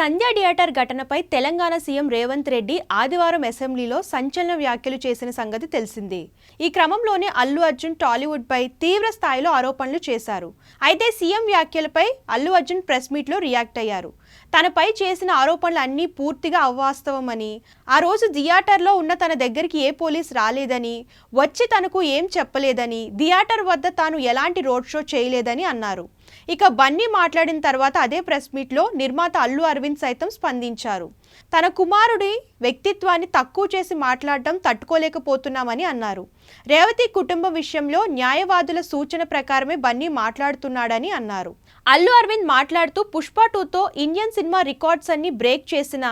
సంధ్య theatre ఘటనపై Telangana CM Revanth Reddy ఆదివారం అసెంబ్లీలో సంచలన వ్యాఖ్యలు చేసిన సంగతి తెలిసిందే. ఈ క్రమంలోనే అల్లు అర్జున్ టాలీవుడ్ పై తీవ్ర స్థాయిలో ఆరోపణలు చేశారు. అయితే సీఎం వ్యాఖ్యలపై అల్లు అర్జున్ ప్రెస్ మీట్లో రియాక్ట్ అయ్యారు. తనపై చేసిన ఆరోపణలు అన్నీ పూర్తిగా అవాస్తవమని, ఆ రోజు థియేటర్లో ఉన్న తన దగ్గరికి ఏ పోలీస్ రాలేదని, వచ్చి తనకు ఏం చెప్పలేదని, థియేటర్ వద్ద తాను ఎలాంటి రోడ్ షో చేయలేదని అన్నారు. ఇక బన్నీ మాట్లాడిన తర్వాత అదే ప్రెస్ మీట్లో నిర్మాత అల్లు అరవింద్ సైతం స్పందించారు. తన కుమారుడి వ్యక్తిత్వాన్ని తక్కువ చేసి మాట్లాడటం తట్టుకోలేకపోతున్నామని అన్నారు. రేవతి కుటుంబం విషయంలో న్యాయవాదుల సూచన ప్రకారమే బన్నీ మాట్లాడుతున్నాడని అన్నారు. అల్లు అరవింద్ మాట్లాడుతూ పుష్ప 2తో ఇండియన్ సినిమా రికార్డ్స్ అన్ని బ్రేక్ చేసిన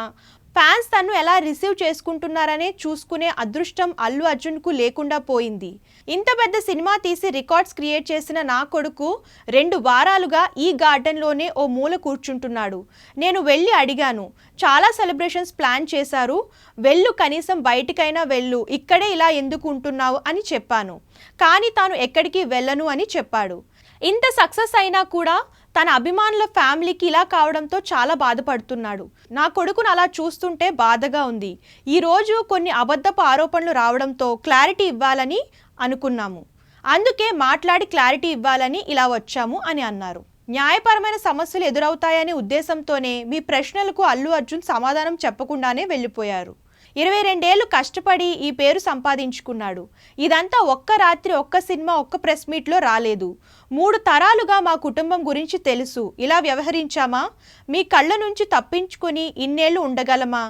ఫ్యాన్స్ తను ఎలా రిసీవ్ చేసుకుంటున్నారనే చూసుకునే అదృష్టం అల్లు అర్జున్కు లేకుండా పోయింది. ఇంత పెద్ద సినిమా తీసి రికార్డ్స్ క్రియేట్ చేసిన నా కొడుకు 2 వారాలుగా ఈ గార్డెన్లోనే ఓ మూల కూర్చుంటున్నాడు. నేను వెళ్ళి అడిగాను, చాలా సెలబ్రేషన్స్ ప్లాన్ చేశారు, వెళ్ళు, కనీసం బయటికైనా వెళ్ళు, ఇక్కడే ఇలా ఎందుకు ఉంటున్నావు అని చెప్పాను. కానీ తాను ఎక్కడికి వెళ్ళను అని చెప్పాడు. ఇంత సక్సెస్ అయినా కూడా తన అభిమానుల ఫ్యామిలీకి ఇలా కావడంతో చాలా బాధపడుతున్నాడు. నా కొడుకును అలా చూస్తుంటే బాధగా ఉంది. ఈరోజు కొన్ని అబద్ధపు ఆరోపణలు రావడంతో క్లారిటీ ఇవ్వాలని అనుకున్నాము. అందుకే మాట్లాడి క్లారిటీ ఇవ్వాలని ఇలా వచ్చాము అని అన్నారు. న్యాయపరమైన సమస్యలు ఎదురవుతాయనే ఉద్దేశంతోనే మీ ప్రశ్నలకు అల్లు అర్జున్ సమాధానం చెప్పకుండానే వెళ్ళిపోయారు. 22 ఏళ్లు కష్టపడి ఈ పేరు సంపాదించుకున్నాడు. ఇదంతా ఒక్క రాత్రి, ఒక్క సినిమా, ఒక్క ప్రెస్ మీట్లో రాలేదు. 3 తరాలుగా మా కుటుంబం గురించి తెలుసు. ఇలా వ్యవహరించామా? మీ కళ్ళ నుంచి తప్పించుకొని ఇన్నేళ్లు ఉండగలమా?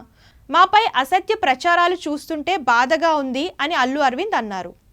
మాపై అసత్య ప్రచారాలు చూస్తుంటే బాధగా ఉంది అని అల్లు అరవింద్ అన్నారు.